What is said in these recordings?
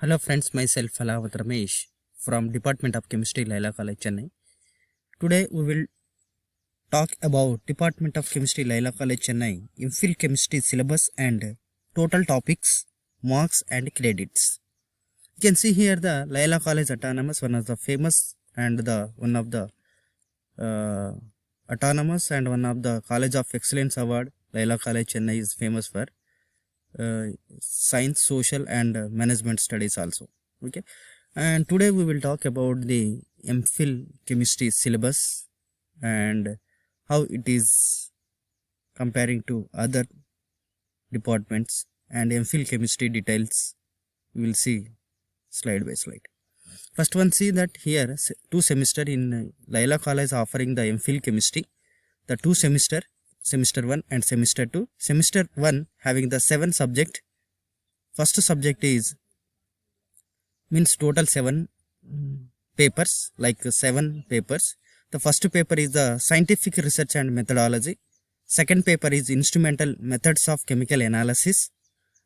Hello friends, myself Alavat Ramesh from Department of Chemistry, Laila College, Chennai. Today we will talk about Department of Chemistry, Laila College, Chennai, MPhil Chemistry syllabus and total topics, marks and credits. You can see here the Laila College Autonomous, one of the famous and one of the autonomous and one of the College of Excellence Award. Laila College, Chennai is famous for science, social and management studies also. Okay, and today we will talk about the MPhil chemistry syllabus and how it is comparing to other departments, and MPhil chemistry details we will see slide by slide. First one, see that here 2 semester in Laila College offering the MPhil chemistry, the 2 semester 1 and semester 2. Semester 1 having the 7 subject. First subject is means total 7 papers, like 7 papers. The first paper is the scientific research and methodology. Second paper is instrumental methods of chemical analysis.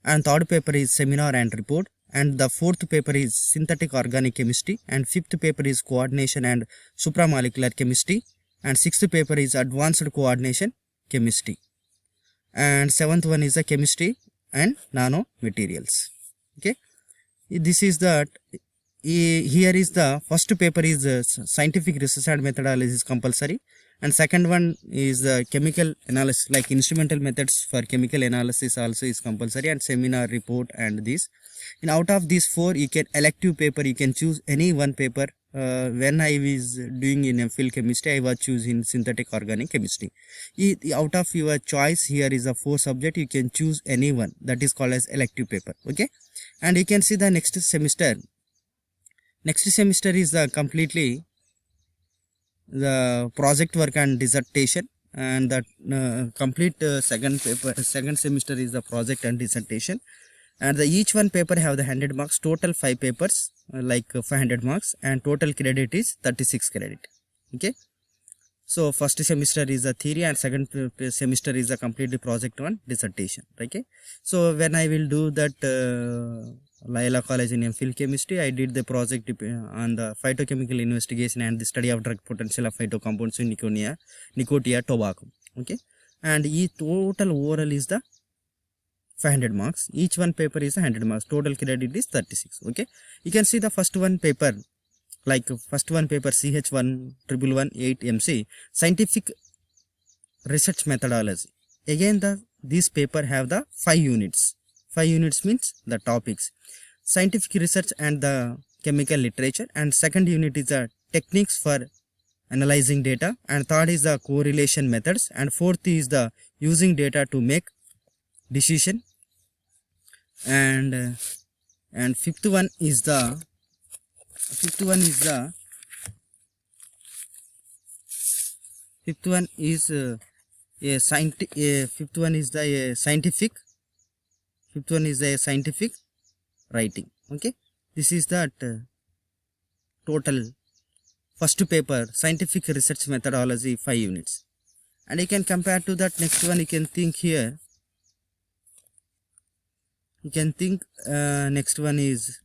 And third paper is seminar and report. And the fourth paper is synthetic organic chemistry. And fifth paper is coordination and supramolecular chemistry. And sixth paper is advanced coordination chemistry, and seventh one is the chemistry and nano materials. Okay, this is that here is the first paper is scientific research and methodology is compulsory, and second one is the chemical analysis, like instrumental methods for chemical analysis also is compulsory, and seminar, report, and this. And out of these 4 you can elective paper, you can choose any one paper. When I was doing in MPhil chemistry, I was choosing synthetic organic chemistry. Out of your choice, here is a 4 subject, you can choose any one, that is called as elective paper. Okay, and you can see the next semester is completely the project work and dissertation, and that complete second semester is the project and dissertation, and each one paper have the 100 marks, total 5 papers, like 500 marks, and total credit is 36 credit. Okay, so first semester is the theory and second semester is the complete project one dissertation. Okay, so when I will do that Laila College in MPhil chemistry, I did the project on the phytochemical investigation and the study of drug potential of phytocompounds in Nicotia tobacco. Okay, and total overall is the 500 marks. Each one paper is 100 marks. Total credit is 36. Okay, you can see the first one paper, like first one paper CH11118MC, scientific research methodology. Again this paper have the 5 units. 5 units means the topics, scientific research and the chemical literature, and second unit is the techniques for analyzing data, and third is the correlation methods, and fourth is the using data to make decision, and fifth one is the fifth one is a scientific writing. Okay, this is that total first paper, scientific research methodology, 5 units, and you can compare to that next one. You can think here, next one is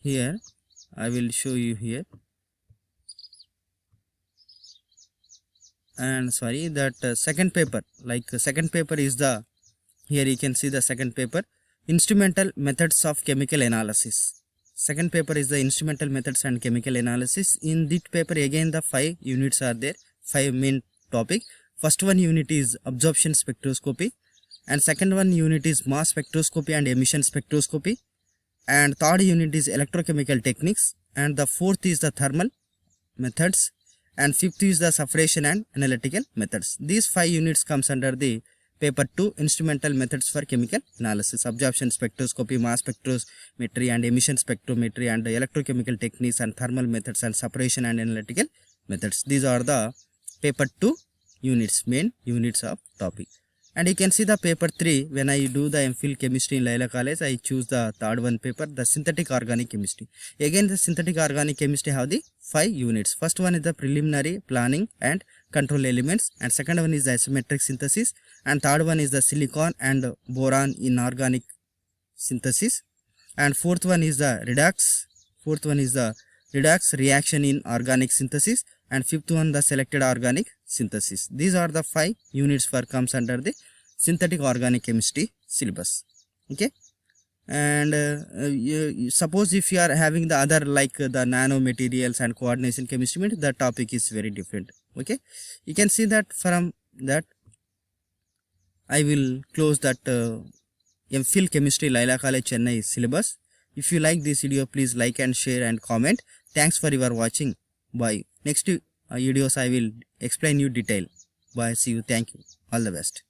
here, I will show you here, and sorry, that second paper, like second paper is the, here you can see the second paper, instrumental methods of chemical analysis. Second paper is the instrumental methods and chemical analysis. In this paper again the 5 units are there, 5 main topic. First one unit is absorption spectroscopy, and second one unit is mass spectroscopy and emission spectroscopy, and third unit is electrochemical techniques, and the fourth is the thermal methods, and fifth is the separation and analytical methods. These 5 units comes under the paper 2, instrumental methods for chemical analysis, absorption spectroscopy, mass spectrometry and emission spectrometry, and electrochemical techniques and thermal methods and separation and analytical methods. These are the paper 2 units, main units of topic. And you can see the paper 3, when I do the MPhil chemistry in Laila College, I choose the third one paper, the synthetic organic chemistry. Again the synthetic organic chemistry have the 5 units. First one is the preliminary planning and control elements, and second one is the isometric synthesis, and third one is the silicon and boron in organic synthesis. And fourth one is the redox reaction in organic synthesis. And fifth one, the selected organic synthesis. These are the 5 units for comes under the synthetic organic chemistry syllabus. Okay. And suppose if you are having the other like the nanomaterials and coordination chemistry, the topic is very different. Okay, you can see that from that I will close that MPhil chemistry Laila College Chennai syllabus. If you like this video, please like and share and comment. Thanks for your watching. Bye. Next videos I will explain you detail. Bye. See you. Thank you. All the best.